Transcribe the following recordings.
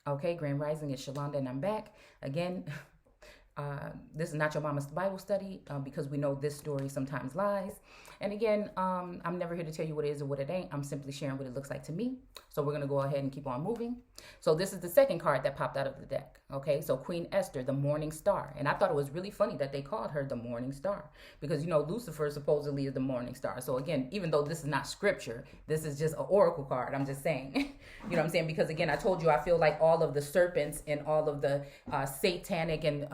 Okay, Grand Rising is Shalonda, and I'm back again. This is not your mama's Bible study because we know this story sometimes lies. And again, I'm never here to tell you what it is or what it ain't. I'm simply sharing what it looks like to me. So we're going to go ahead and keep on moving. So this is the second card that popped out of the deck. Okay, so Queen Esther, the morning star. And I thought it was really funny that they called her the morning star because, you know, Lucifer supposedly is the morning star. So again, even though this is not scripture, this is just an oracle card. I'm just saying, you know what I'm saying? Because again, I told you, I feel like all of the serpents and all of the satanic and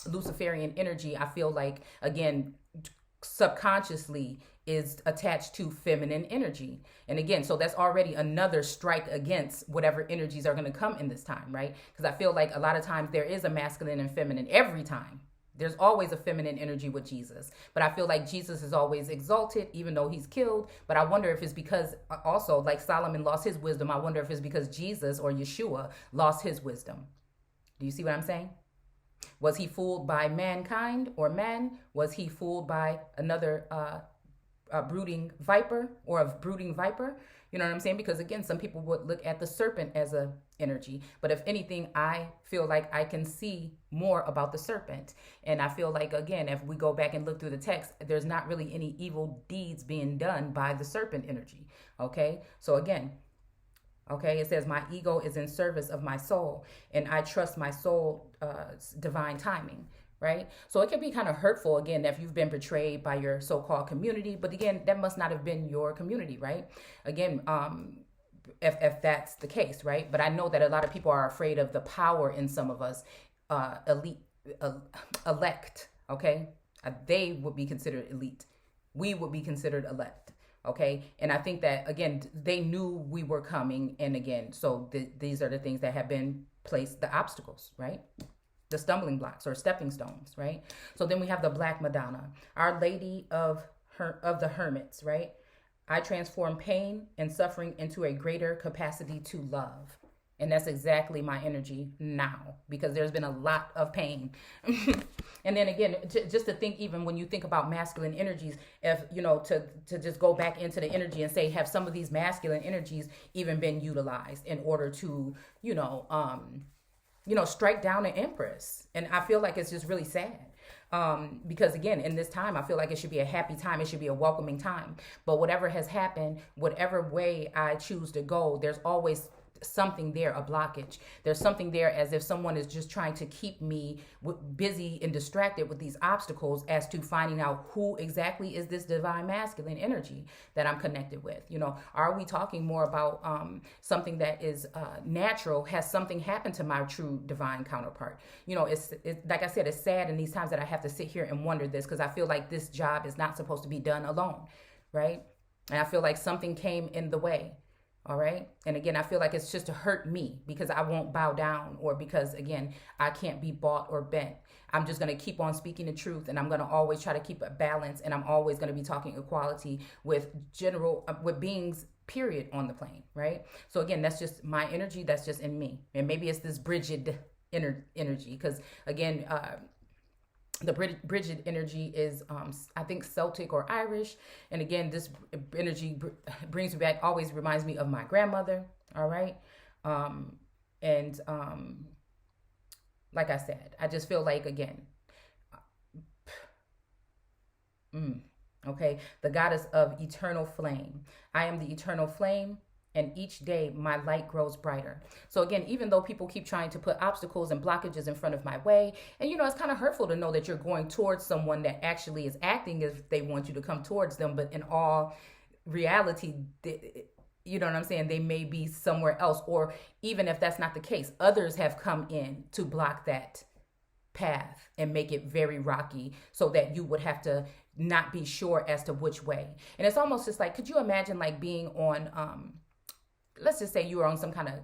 Luciferian energy, I feel like, again, subconsciously is attached to feminine energy. And again, so that's already another strike against whatever energies are going to come in this time, right? Because I feel like a lot of times there is a masculine and feminine every time. There's always a feminine energy with Jesus. But I feel like Jesus is always exalted, even though he's killed. But I wonder if it's because also, like Solomon lost his wisdom, I wonder if it's because Jesus or Yeshua lost his wisdom. Do you see what I'm saying? Was he fooled by mankind or man? Was he fooled by another brooding viper or a brooding viper? You know what I'm saying? Because again, some people would look at the serpent as a energy. But if anything, I feel like I can see more about the serpent. And I feel like, again, if we go back and look through the text, there's not really any evil deeds being done by the serpent energy. Okay? So again, okay, it says, my ego is in service of my soul, and I trust my soul's divine timing, right? So it can be kind of hurtful, again, if you've been betrayed by your so-called community. But again, that must not have been your community, right? Again, if that's the case, right? But I know that a lot of people are afraid of the power in some of us, elect, okay? They would be considered elite. We would be considered elect. Okay. And I think that, again, they knew we were coming. And again, so these are the things that have been placed, the obstacles, right? The stumbling blocks or stepping stones, right? So then we have the Black Madonna, Our Lady of the Hermits, right? I transform pain and suffering into a greater capacity to love. And that's exactly my energy now, because there's been a lot of pain. And then again, just to think, even when you think about masculine energies, if, you know, to just go back into the energy and say, have some of these masculine energies even been utilized in order to, strike down an empress? And I feel like it's just really sad. Because again, in this time, I feel like it should be a happy time. It should be a welcoming time. But whatever has happened, whatever way I choose to go, there's always something there, a blockage. There's something there, as if someone is just trying to keep me busy and distracted with these obstacles as to finding out who exactly is this divine masculine energy that I'm connected with. You know, are we talking more about something that is natural? Has something happened to my true divine counterpart? You know, it's like I said, it's sad in these times that I have to sit here and wonder this, because I feel like this job is not supposed to be done alone, right? And I feel like something came in the way. All right. And again, I feel like it's just to hurt me, because I won't bow down, or because, again, I can't be bought or bent. I'm just going to keep on speaking the truth, and I'm going to always try to keep a balance, and I'm always going to be talking equality with with beings, period, on the plane. Right. So again, that's just my energy. That's just in me. And maybe it's this Bridget energy, because again, the Bridget energy is, I think, Celtic or Irish. And again, this energy brings me back, always reminds me of my grandmother. All right. And like I said, I just feel like, again, okay, the goddess of eternal flame. I am the eternal flame, and each day my light grows brighter. So again, even though people keep trying to put obstacles and blockages in front of my way, and you know, it's kind of hurtful to know that you're going towards someone that actually is acting as if they want you to come towards them, but in all reality, you know what I'm saying, they may be somewhere else. Or even if that's not the case, others have come in to block that path and make it very rocky, so that you would have to not be sure as to which way. And it's almost just like, could you imagine like being on let's just say you were on some kind of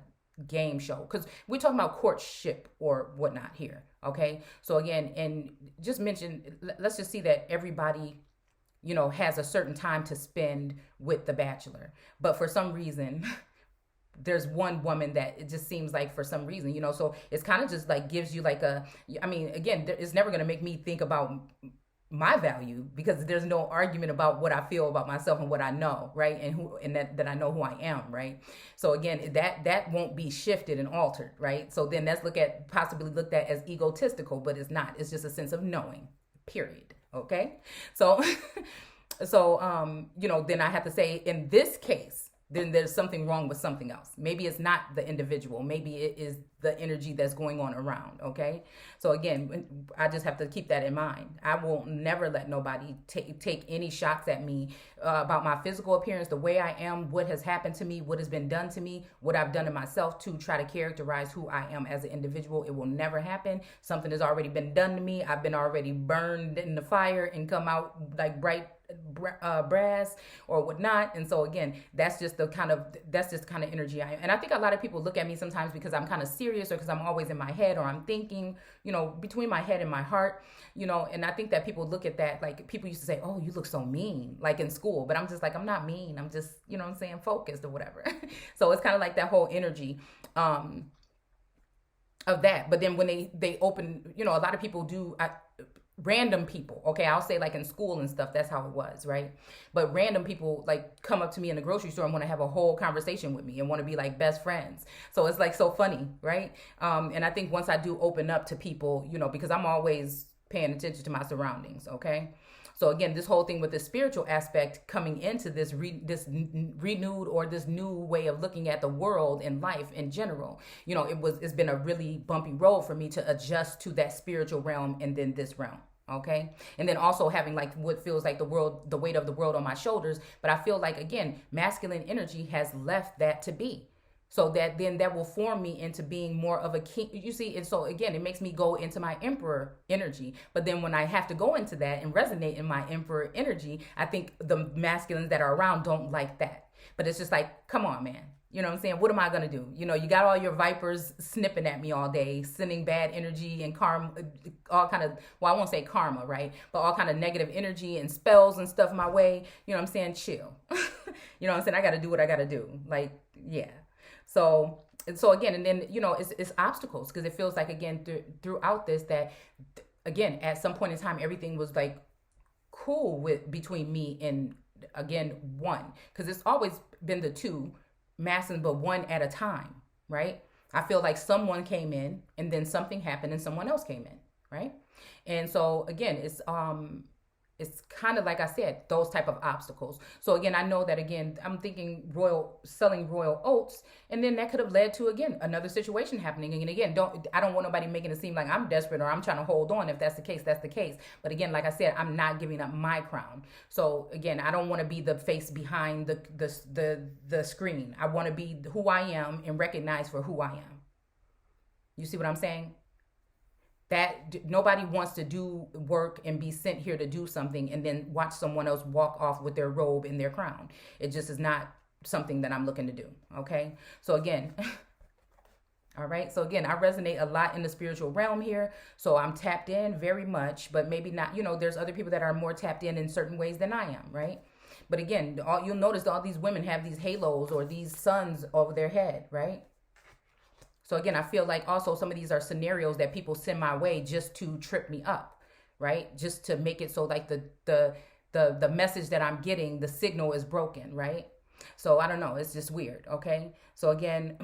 game show, because we're talking about courtship or whatnot here. Okay. So again, and just mention, let's just see that everybody, you know, has a certain time to spend with the bachelor. But for some reason, there's one woman that it just seems like, for some reason, you know, so it's kind of just like gives you like I mean, again, it's never going to make me think about my value, because there's no argument about what I feel about myself and what I know, right? And who, and that I know who I am, right? So again, that won't be shifted and altered, right? So then that's possibly looked at as egotistical, but it's not. It's just a sense of knowing, period. Okay? So then I have to say, in this case, then there's something wrong with something else. Maybe it's not the individual. Maybe it is the energy that's going on around, okay? So again, I just have to keep that in mind. I will never let nobody take any shots at me about my physical appearance, the way I am, what has happened to me, what has been done to me, what I've done to myself to try to characterize who I am as an individual. It will never happen. Something has already been done to me. I've been already burned in the fire and come out like bright brass or whatnot. And so again, that's just the kind of energy I am. And I think a lot of people look at me sometimes because I'm kind of serious, or because I'm always in my head, or I'm thinking, between my head and my heart, and I think that people look at that, like people used to say, oh, you look so mean, like in school, but I'm just like, I'm not mean. I'm just, focused or whatever. So it's kind of like that whole energy, of that. But then when they open, a lot of people do, random people, okay, I'll say like in school and stuff, that's how it was, right? But random people like come up to me in the grocery store and want to have a whole conversation with me and want to be like best friends. So it's like so funny, right? And I think once I do open up to people, because I'm always paying attention to my surroundings, okay? So again, this whole thing with the spiritual aspect coming into this renewed, or this new way of looking at the world and life in general, it's been a really bumpy road for me to adjust to that spiritual realm and then this realm. Okay. And then also having like what feels like the weight of the world on my shoulders. But I feel like, again, masculine energy has left that to be. So that then that will form me into being more of a king, you see. And so again, it makes me go into my emperor energy. But then when I have to go into that and resonate in my emperor energy, I think the masculines that are around don't like that. But it's just like, come on, man. You know what I'm saying? What am I going to do? You got all your vipers snipping at me all day, sending bad energy and karma, all kind of, well, I won't say karma, right? But all kind of negative energy and spells and stuff my way. You know what I'm saying? Chill. You know what I'm saying? I got to do what I got to do. Like, yeah. So again, and then, it's obstacles, because it feels like, again, throughout this, that, again, at some point in time, everything was like cool between me and, again, one, because it's always been the two masses, but one at a time, right? I feel like someone came in and then something happened and someone else came in, right? And so again, it's kind of like I said, those type of obstacles. So again, I know that, again, I'm thinking selling royal oats, and then that could have led to, again, another situation happening. And again, I don't want nobody making it seem like I'm desperate or I'm trying to hold on. If that's the case, that's the case. But again, like I said, I'm not giving up my crown. So again, I don't want to be the face behind the screen. I want to be who I am and recognized for who I am. You see what I'm saying? That nobody wants to do work and be sent here to do something and then watch someone else walk off with their robe and their crown. It just is not something that I'm looking to do. Okay. So again, all right. So again, I resonate a lot in the spiritual realm here. So I'm tapped in very much, but maybe not, there's other people that are more tapped in certain ways than I am. Right. But again, you'll notice all these women have these halos or these suns over their head. Right. So again, I feel like also some of these are scenarios that people send my way just to trip me up, right? Just to make it so like the message that I'm getting, the signal is broken, right? So I don't know. It's just weird. Okay. So again,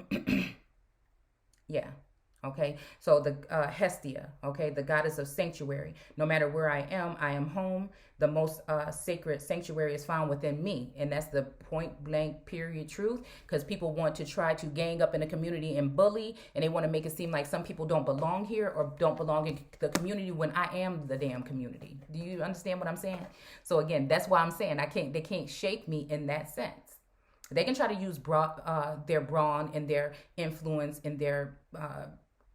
yeah. Okay. So the Hestia, okay, the goddess of sanctuary. No matter where I am home. The most sacred sanctuary is found within me. And that's the point blank period truth, because people want to try to gang up in the community and bully, and they want to make it seem like some people don't belong here or don't belong in the community when I am the damn community. Do you understand what I'm saying? So again, that's why I'm saying they can't shake me in that sense. They can try to use their brawn and their influence and their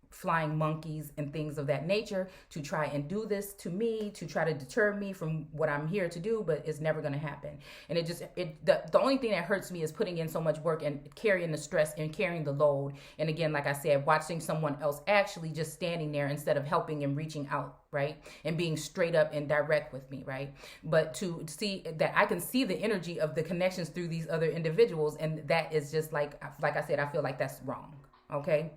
flying monkeys and things of that nature to try and do this to me, to try to deter me from what I'm here to do, but it's never going to happen. And the only thing that hurts me is putting in so much work and carrying the stress and carrying the load. And again, like I said, watching someone else actually just standing there instead of helping and reaching out, right? And being straight up and direct with me, right? But to see that I can see the energy of the connections through these other individuals, and that is just like I said, I feel like that's wrong, okay?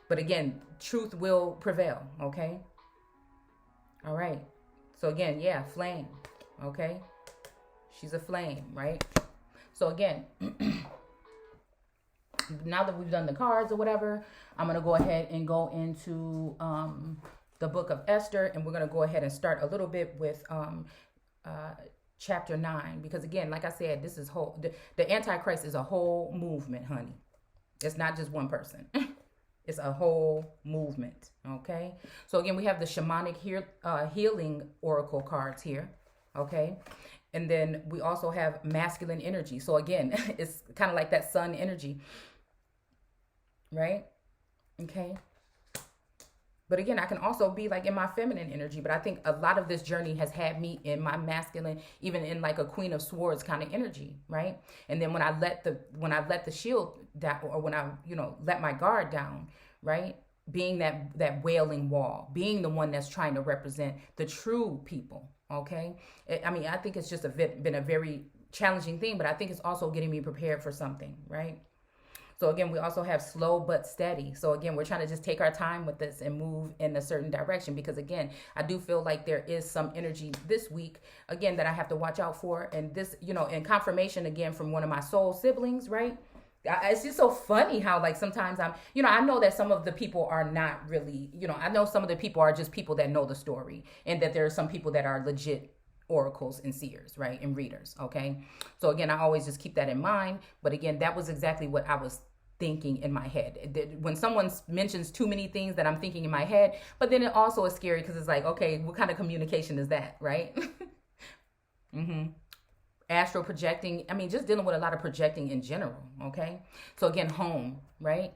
But again, truth will prevail, okay? All right. So again, yeah, flame. Okay. She's a flame, right? So again, now that we've done the cards or whatever, I'm going to go ahead and go into the book of Esther. And we're going to go ahead and start a little bit with chapter 9. Because again, like I said, this is whole. The Antichrist is a whole movement, honey. It's not just one person. It's a whole movement. Okay. So again, we have the shamanic healing oracle cards here. Okay. And then we also have masculine energy. So again, it's kind of like that sun energy. Right? Okay. But again, I can also be like in my feminine energy. But I think a lot of this journey has had me in my masculine, even in like a Queen of Swords kind of energy, right? And then when I let the shield down, or when I, let my guard down, right? Being that wailing wall, being the one that's trying to represent the true people, okay? I think it's just been a very challenging thing, but I think it's also getting me prepared for something, right? So again, we also have slow but steady. So again, we're trying to just take our time with this and move in a certain direction, because again, I do feel like there is some energy this week, again, that I have to watch out for. And this, and confirmation again from one of my soul siblings, right? It's just so funny how like sometimes I know that some of the people are not really, I know some of the people are just people that know the story, and that there are some people that are legit oracles and seers, right, and readers. Okay, so again, I always just keep that in mind. But again, that was exactly what I was thinking in my head when someone mentions too many things that I'm thinking in my head. But then it also is scary, because it's like, okay, what kind of communication is that, right? Astral projecting, just dealing with a lot of projecting in general. Okay, so again, home, right?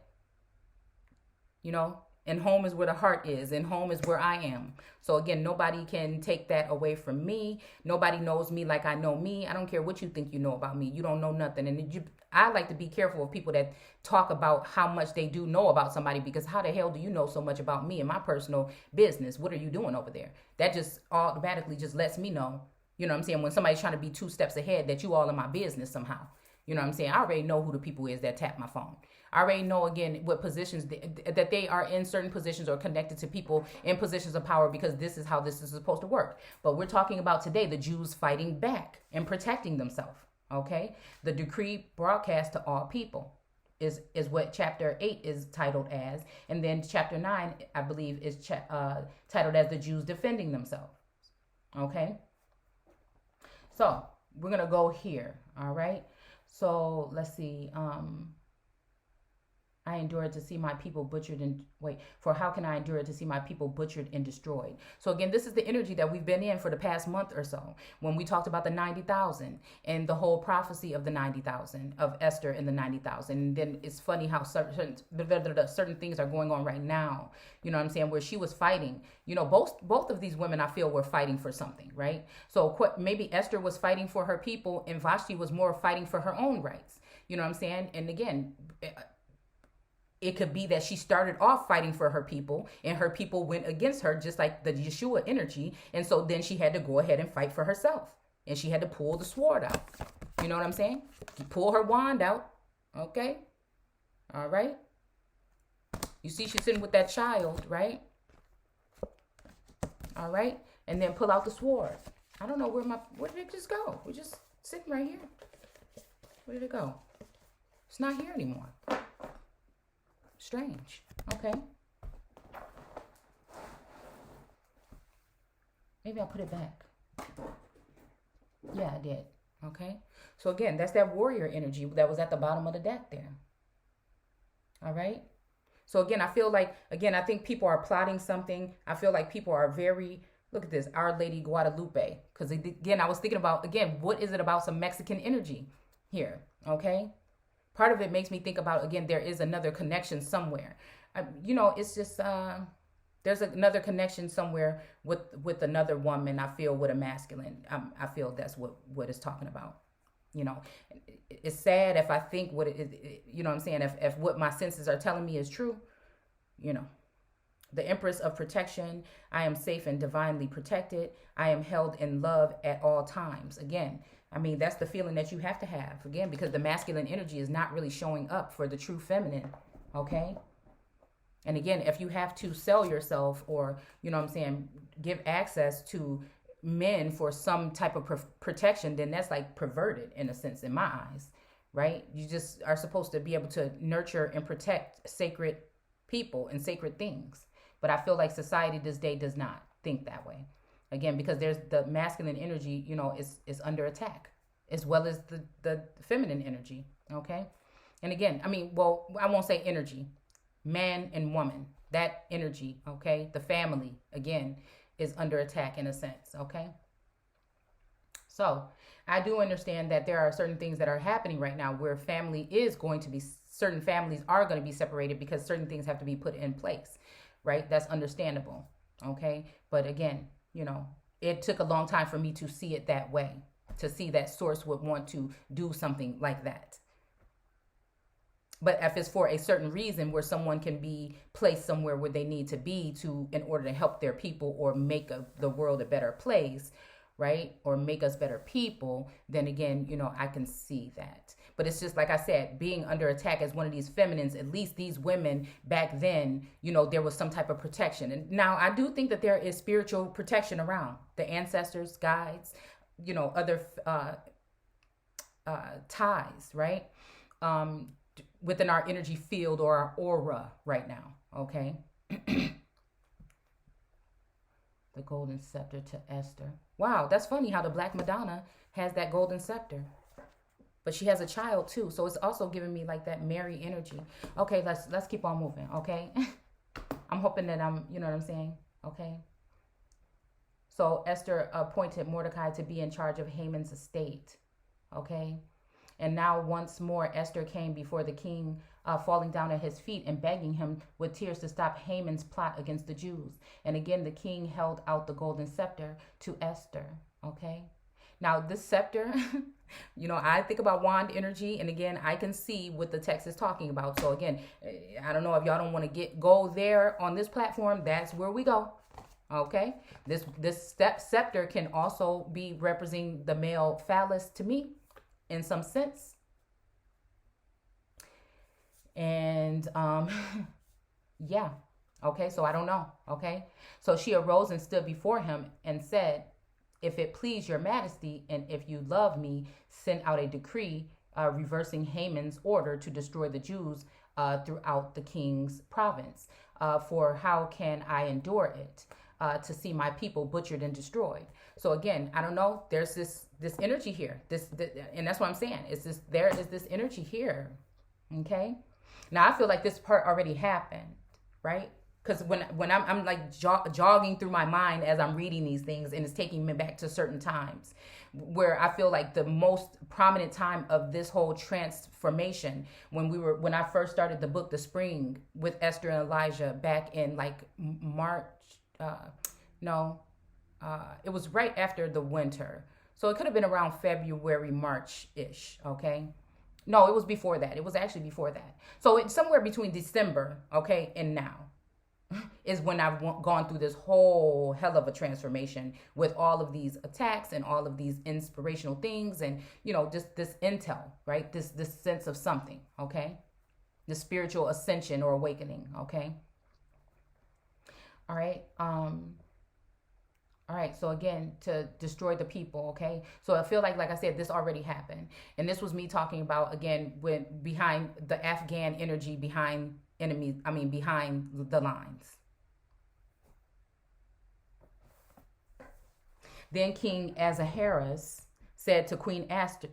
And home is where the heart is, and home is where I am. So again, nobody can take that away from me. Nobody knows me like I know me. I don't care what you think you know about me. You don't know nothing. And I like to be careful of people that talk about how much they do know about somebody, because how the hell do you know so much about me and my personal business? What are you doing over there? That just automatically just lets me know, what I'm saying, when somebody's trying to be 2 steps ahead, that you all in my business somehow. You know what I'm saying? I already know who the people is that tap my phone. I already know, again, what positions that they are in, certain positions, or connected to people in positions of power, because this is how this is supposed to work. But we're talking about today the Jews fighting back and protecting themselves. Okay, the decree broadcast to all people is what chapter 8 is titled as, and then chapter 9, I believe, is titled as the Jews defending themselves. Okay, so we're gonna go here. All right, so let's see. I endured to see my people butchered for how can I endure to see my people butchered and destroyed? So again, this is the energy that we've been in for the past month or so, when we talked about the 90,000 and the whole prophecy of the 90,000 of Esther and the 90,000. And then it's funny how certain things are going on right now, you know what I'm saying, where she was fighting, both of these women, I feel, were fighting for something, right? So maybe Esther was fighting for her people, and Vashti was more fighting for her own rights, you know what I'm saying? And again, it could be that she started off fighting for her people, and her people went against her, just like the Yeshua energy. And so then she had to go ahead and fight for herself, and she had to pull the sword out. You know what I'm saying? Pull her wand out. Okay. All right. You see, she's sitting with that child, right? All right. And then pull out the sword. I don't know where did it just go? We're just sitting right here. Where did it go? It's not here anymore. Strange. Okay. Maybe I'll put it back. Yeah, I did. Okay. So again, that's that warrior energy that was at the bottom of the deck there. All right. So again, I feel like, I think people are plotting something. I feel like people are look at this, Our Lady Guadalupe. Because again, I was thinking about, what is it about some Mexican energy here? Okay. Part of it makes me think about, again, there is another connection somewhere. It's just, there's another connection somewhere with another woman, I feel, with a masculine. I feel that's what it's talking about. It's sad if I think what it, what I'm saying, if what my senses are telling me is true, The Empress of Protection, I am safe and divinely protected. I am held in love at all times. Again, that's the feeling that you have to have, again, because the masculine energy is not really showing up for the true feminine, okay? And again, if you have to sell yourself or, give access to men for some type of protection, then that's like perverted in a sense in my eyes, right? You just are supposed to be able to nurture and protect sacred people and sacred things. But I feel like society this day does not think that way. Again, because there's the masculine energy, is under attack, as well as the feminine energy. Okay. And again, well, I won't say energy, man and woman, that energy. Okay. The family, again, is under attack in a sense. Okay. So I do understand that there are certain things that are happening right now where certain families are going to be separated because certain things have to be put in place, right? That's understandable. Okay. But again, it took a long time for me to see it that way, to see that source would want to do something like that. But if it's for a certain reason where someone can be placed somewhere where they need to be in order to help their people or make the world a better place, right? Or make us better people, then again, I can see that. But it's just like I said, being under attack as one of these feminines, at least these women back then, there was some type of protection. And now I do think that there is spiritual protection around the ancestors, guides, other ties, right? Within our energy field or our aura right now, okay? The golden scepter to Esther. Wow, that's funny how the Black Madonna has that golden scepter. But she has a child too, so it's also giving me like that Mary energy. Okay, let's keep on moving, okay? I'm hoping that you know what I'm saying, okay? So Esther appointed Mordecai to be in charge of Haman's estate, okay? And now once more Esther came before the king, falling down at his feet and begging him with tears to stop Haman's plot against the Jews. And again, the king held out the golden scepter to Esther, okay? Now this scepter, I think about wand energy, and again, I can see what the text is talking about. So again, I don't know if y'all don't want to go there on this platform. That's where we go. Okay, this scepter can also be representing the male phallus to me, in some sense. And yeah. Okay, so I don't know. Okay, so she arose and stood before him and said, "If it please your majesty, and if you love me, send out a decree reversing Haman's order to destroy the Jews throughout the king's province. For how can I endure it, to see my people butchered and destroyed?" So again, I don't know. There's this energy here. And that's what I'm saying. There is this energy here. Okay. Now I feel like this part already happened, right? Because when I'm like jogging through my mind as I'm reading these things, and it's taking me back to certain times where I feel like the most prominent time of this whole transformation, when I first started the book, The Spring, with Esther and Elijah back in like March. It was right after the winter. So it could have been around February, March-ish, okay? No, it was before that. It was actually before that. So it's somewhere between December, okay, and now is when I've gone through this whole hell of a transformation with all of these attacks and all of these inspirational things and, just this intel, right? This sense of something, okay? The spiritual ascension or awakening, okay? All right. All right, so again, to destroy the people, okay? So I feel like I said, this already happened. And this was me talking about, again, behind the Afghan energy, behind behind the lines. Then King Ahasuerus said to Queen Esther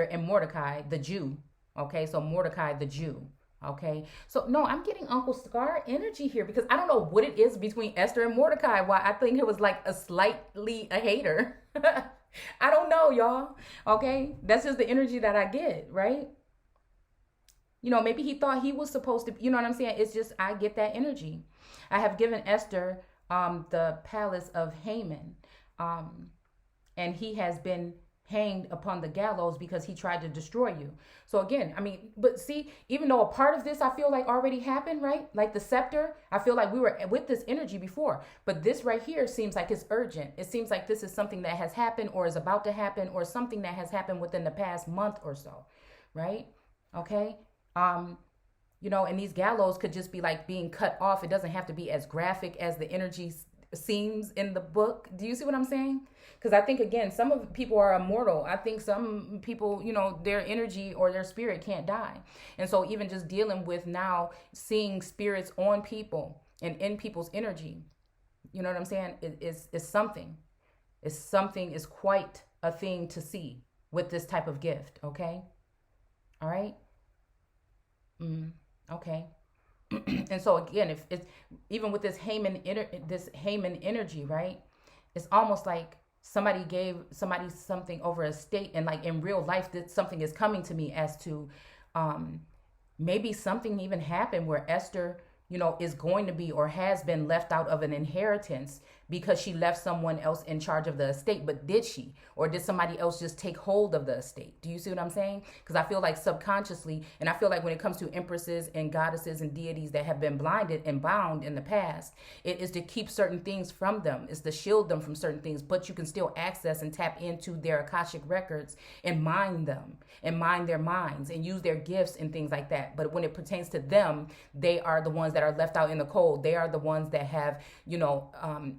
and Mordecai, the Jew, okay? So Mordecai, the Jew. Okay, so no, I'm getting Uncle Scar energy here because I don't know what it is between Esther and Mordecai. Why I think it was like a hater. I don't know, y'all. Okay, that's just the energy that I get, right? Maybe he thought he was supposed to, you know what I'm saying? It's just, I get that energy. I have given Esther the palace of Haman, and he has been hanged upon the gallows because he tried to destroy you. So again, but see, even though a part of this I feel like already happened, right? Like the scepter, I feel like we were with this energy before, but this right here seems like it's urgent. It seems like this is something that has happened or is about to happen or something that has happened within the past month or so, right? Okay. And these gallows could just be like being cut off. It doesn't have to be as graphic as the energies seems in the book. Do you see what I'm saying? Because I think, again, some of people are immortal. I think some people, their energy or their spirit can't die. And so even just dealing with now seeing spirits on people and in people's energy, you know what I'm saying? It's something. It's something, it's quite a thing to see with this type of gift. Okay. All right. Okay. And so again, if it's even with this Haman energy, right? It's almost like somebody gave somebody something over a state, and like in real life, that something is coming to me as to maybe something even happened where Esther, is going to be or has been left out of an inheritance because she left someone else in charge of the estate. But did she? Or did somebody else just take hold of the estate? Do you see what I'm saying? Because I feel like subconsciously, and I feel like when it comes to empresses and goddesses and deities that have been blinded and bound in the past, it is to keep certain things from them. It's to shield them from certain things, but you can still access and tap into their Akashic records and mine them and mine their minds and use their gifts and things like that. But when it pertains to them, they are the ones that are left out in the cold. They are the ones that have,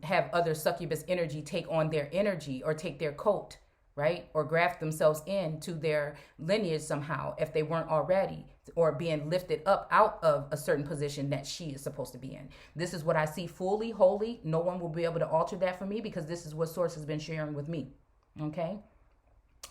have other succubus energy take on their energy or take their coat, right? Or graft themselves into their lineage somehow if they weren't already, or being lifted up out of a certain position that she is supposed to be in. This is what I see fully, wholly. No one will be able to alter that for me because this is what Source has been sharing with me. Okay?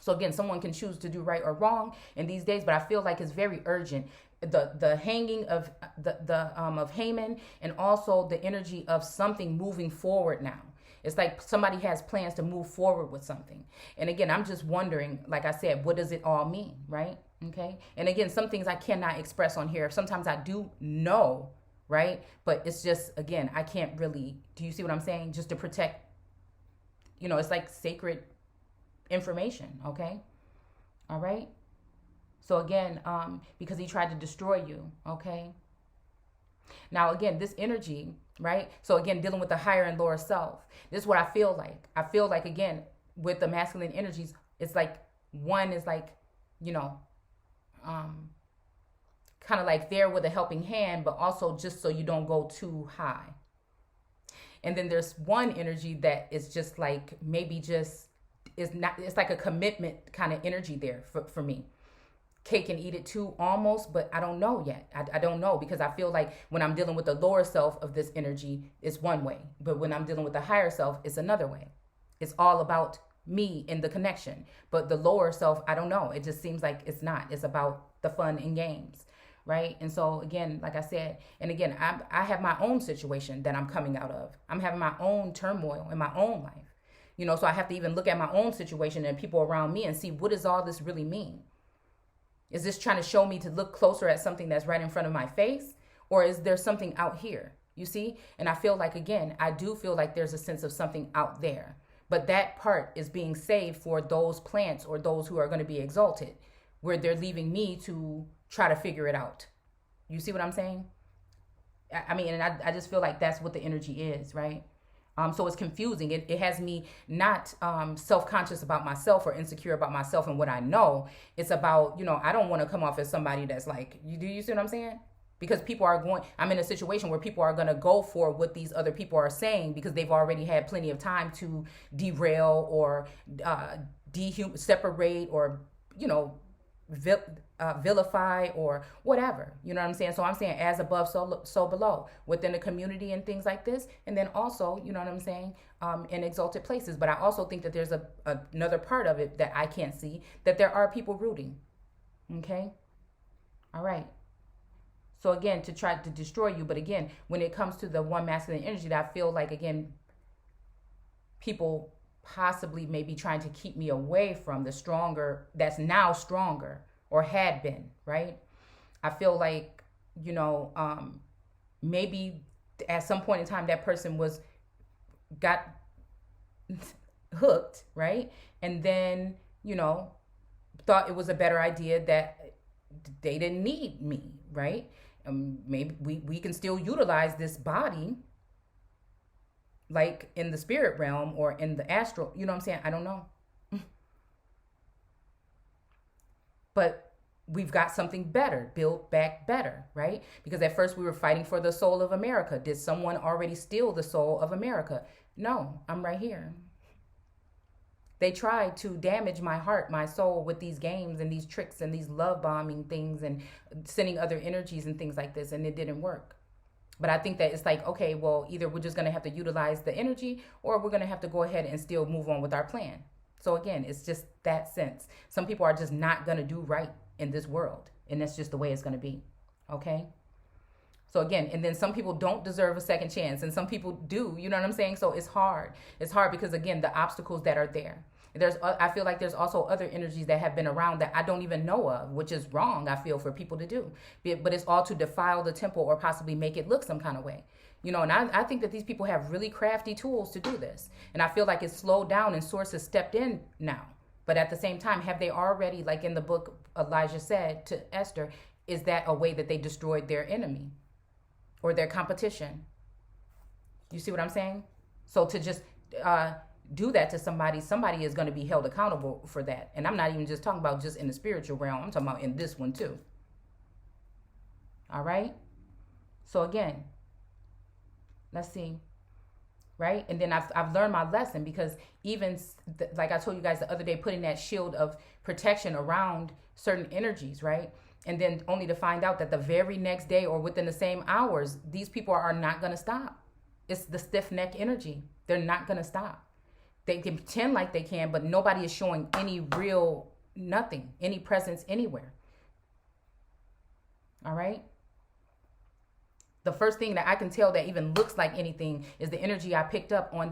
So again, someone can choose to do right or wrong in these days, but I feel like it's very urgent. The hanging of of Haman, and also the energy of something moving forward now. It's like somebody has plans to move forward with something. And again, I'm just wondering, like I said, what does it all mean, right? Okay. And again, some things I cannot express on here. Sometimes I do know, right? But it's just, again, I can't really, do you see what I'm saying? Just to protect, it's like sacred information. Okay. All right. So again, because he tried to destroy you. Okay. Now, again, this energy, right? So again, dealing with the higher and lower self. This is what I feel like. I feel like, again, with the masculine energies, it's like one is like, kind of like there with a helping hand, but also just so you don't go too high. And then there's one energy that is just like, maybe just is not, it's like a commitment kind of energy there for me. Cake and eat it too, almost, but I don't know yet. I don't know, because I feel like when I'm dealing with the lower self of this energy, it's one way. But when I'm dealing with the higher self, it's another way. It's all about me and the connection. But the lower self, I don't know. It just seems like it's not. It's about the fun and games, right? And so again, like I said, and again, I have my own situation that I'm coming out of. I'm having my own turmoil in my own life. So I have to even look at my own situation and people around me and see, what does all this really mean? Is this trying to show me to look closer at something that's right in front of my face? Or is there something out here? You see? And I feel like, again, I do feel like there's a sense of something out there. But that part is being saved for those plants or those who are going to be exalted, where they're leaving me to try to figure it out. You see what I'm saying? I mean, and I just feel like that's what the energy is, right? So it's confusing. It has me not self-conscious about myself or insecure about myself and what I know. It's about, I don't want to come off as somebody that's like, do you see what I'm saying? Because I'm in a situation where people are going to go for what these other people are saying because they've already had plenty of time to derail or separate or, vilify or whatever. You know what I'm saying? So I'm saying as above, so below within the community and things like this. And then also, you know what I'm saying, in exalted places. But I also think that there's another part of it that I can't see, that there are people rooting. Okay. All right. So again, to try to destroy you. But again, when it comes to the one masculine energy, that I feel like, again, people possibly maybe trying to keep me away from the stronger, that's now stronger or had been, right? I feel like, maybe at some point in time that person got hooked, right? And then, thought it was a better idea that they didn't need me, right? Maybe we can still utilize this body like in the spirit realm or in the astral, you know what I'm saying? I don't know. But we've got something better, built back better, right? Because at first we were fighting for the soul of America. Did someone already steal the soul of America? No, I'm right here. They tried to damage my heart, my soul with these games and these tricks and these love bombing things and sending other energies and things like this, and it didn't work. But I think that it's like, okay, well, either we're just going to have to utilize the energy or we're going to have to go ahead and still move on with our plan. So again, it's just that sense. Some people are just not going to do right in this world, and that's just the way it's going to be. Okay? So again, and then some people don't deserve a second chance and some people do, you know what I'm saying? So it's hard. It's hard because again, the obstacles that are there. I feel like there's also other energies that have been around that I don't even know of, which is wrong, I feel, for people to do. But it's all to defile the temple or possibly make it look some kind of way. You know, and I think that these people have really crafty tools to do this. And I feel like it's slowed down and Source has stepped in now. But at the same time, have they already, like in the book Elijah said to Esther, is that a way that they destroyed their enemy or their competition? You see what I'm saying? So to just do that to somebody is going to be held accountable for that. And I'm not even just talking about just in the spiritual realm. I'm talking about in this one too. All right. So again, let's see. Right. And then I've learned my lesson, because even like I told you guys the other day, putting that shield of protection around certain energies. Right. And then only to find out that the very next day or within the same hours, these people are not going to stop. It's the stiff neck energy. They're not going to stop. They can pretend like they can, but nobody is showing any real nothing, any presence anywhere. All right. The first thing that I can tell that even looks like anything is the energy I picked up on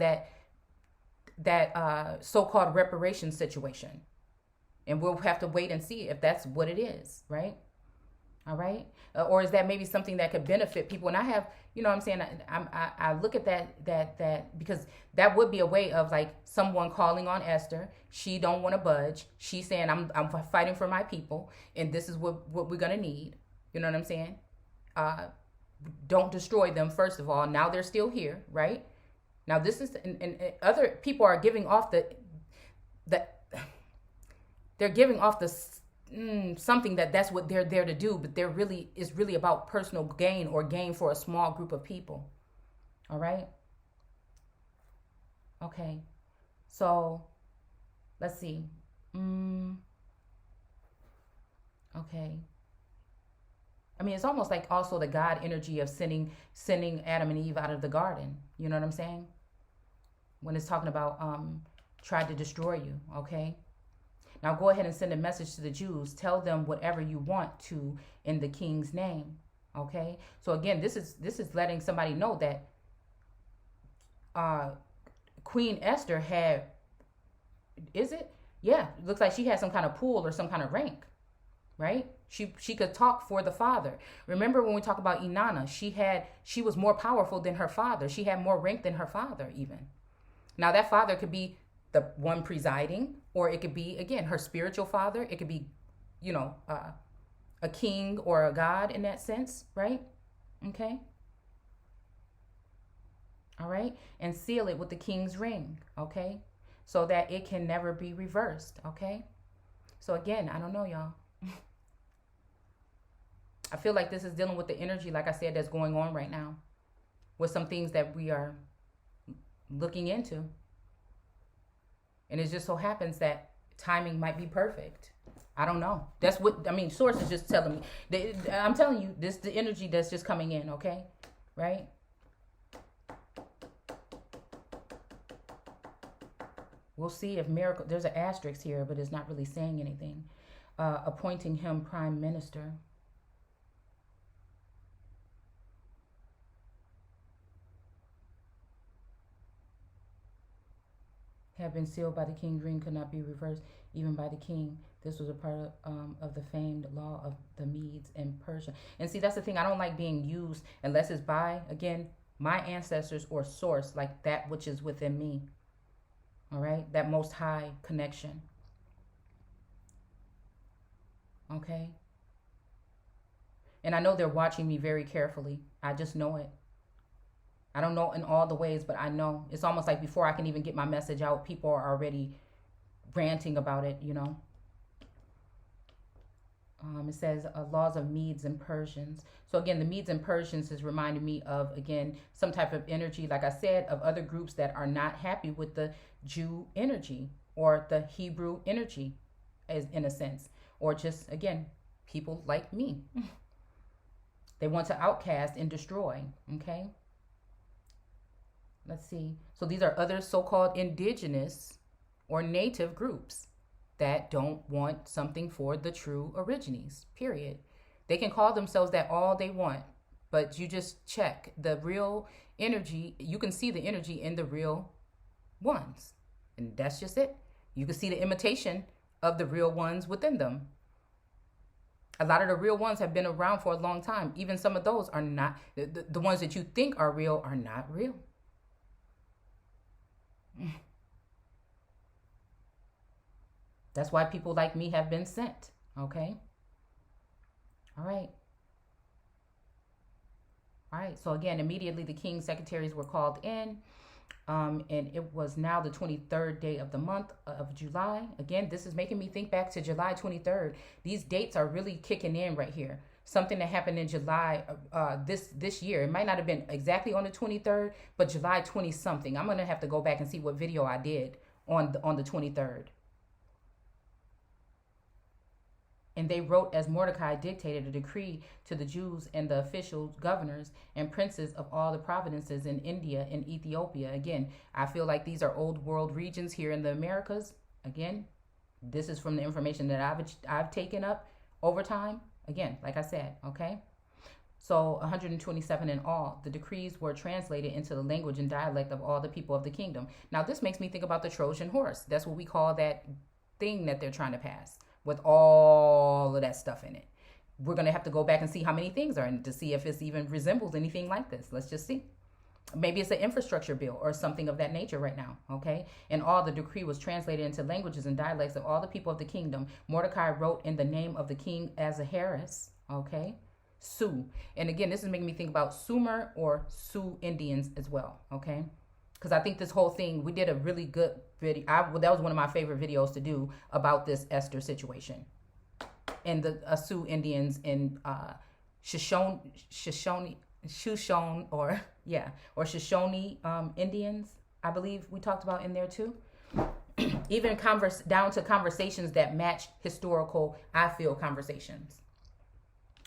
that so-called reparation situation. And we'll have to wait and see if that's what it is, right? All right. Or is that maybe something that could benefit people? And I have, you know what I'm saying? I look at that because that would be a way of like someone calling on Esther. She don't want to budge. She's saying, I'm fighting for my people. And this is what we're going to need. You know what I'm saying? Don't destroy them, first of all. Now they're still here, right? Now this is, and other people are giving off they're giving off the something that's what they're there to do, but is really about personal gain or gain for a small group of people. All right. Okay. So let's see. Okay. I mean, it's almost like also the God energy of sending Adam and Eve out of the garden. You know what I'm saying? When it's talking about tried to destroy you. Okay. Now go ahead and send a message to the Jews. Tell them whatever you want to in the king's name. Okay. So again, this is letting somebody know that Queen Esther had, is it? Yeah. It looks like she had some kind of pool or some kind of rank, right? She could talk for the father. Remember when we talk about Inanna, she was more powerful than her father. She had more rank than her father even. Now that father could be the one presiding, or it could be, again, her spiritual father. It could be, you know, a king or a god in that sense, right? Okay. All right. And seal it with the king's ring, okay? So that it can never be reversed, okay? So again, I don't know, y'all. I feel like this is dealing with the energy, like I said, that's going on right now with some things that we are looking into. And it just so happens that timing might be perfect. I don't know. That's what, I mean, Source is just telling me. I'm telling you, this the energy that's just coming in, okay? Right? We'll see if miracle, there's an asterisk here, but it's not really saying anything. Appointing him prime minister. Have been sealed by the king's ring, could not be reversed even by the king. This was a part of the famed law of the Medes and Persia. And see, that's the thing. I don't like being used unless it's by, again, my ancestors or Source, like that which is within me. All right? That most high connection. Okay? And I know they're watching me very carefully. I just know it. I don't know in all the ways, but I know. It's almost like before I can even get my message out, people are already ranting about it, you know. It says laws of Medes and Persians. So again, the Medes and Persians is reminding me of, again, some type of energy, like I said, of other groups that are not happy with the Jew energy or the Hebrew energy, as in a sense, or just, again, people like me. They want to outcast and destroy. Okay. Let's see. So these are other so-called indigenous or native groups that don't want something for the true origines, period. They can call themselves that all they want, but you just check the real energy. You can see the energy in the real ones, and that's just it. You can see the imitation of the real ones within them. A lot of the real ones have been around for a long time. Even some of those are not, the ones that you think are real are not real. That's why people like me have been sent. Okay. All right. All right. So again, immediately the king's secretaries were called in. And it was now the 23rd day of the month of July. Again, this is making me think back to July 23rd. These dates are really kicking in right here. Something that happened in July this year. It might not have been exactly on the 23rd, but July 20 something. I'm going to have to go back and see what video I did on the 23rd. And they wrote, as Mordecai dictated, a decree to the Jews and the officials, governors, and princes of all the provinces in India and Ethiopia. Again, I feel like these are old world regions here in the Americas. Again, this is from the information that I've taken up over time. Again, like I said, okay? So 127 in all. The decrees were translated into the language and dialect of all the people of the kingdom. Now, this makes me think about the Trojan horse. That's what we call that thing that they're trying to pass, with all of that stuff in it. We're going to have to go back and see how many things are in it to see if it's even resembles anything like this. Let's just see. Maybe it's an infrastructure bill or something of that nature right now, okay? And all the decree was translated into languages and dialects of all the people of the kingdom. Mordecai wrote in the name of the king Ahasuerus, okay? Sioux. And again, this is making me think about Sumer or Sioux Indians as well, okay? Because I think this whole thing, we did a really good video. That was one of my favorite videos to do about this Esther situation. And the Sioux Indians in Shoshone Indians, I believe we talked about in there too. Even down to conversations that match historical, I feel, conversations.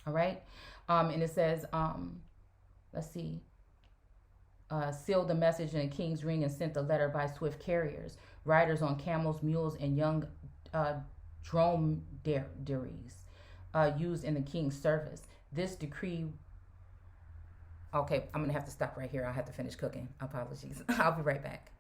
All right. And it says, let's see. Sealed the message in a king's ring and sent the letter by swift carriers, riders on camels, mules, and young dromedaries used in the king's service. This decree. Okay, I'm going to have to stop right here. I'll have to finish cooking. Apologies. I'll be right back.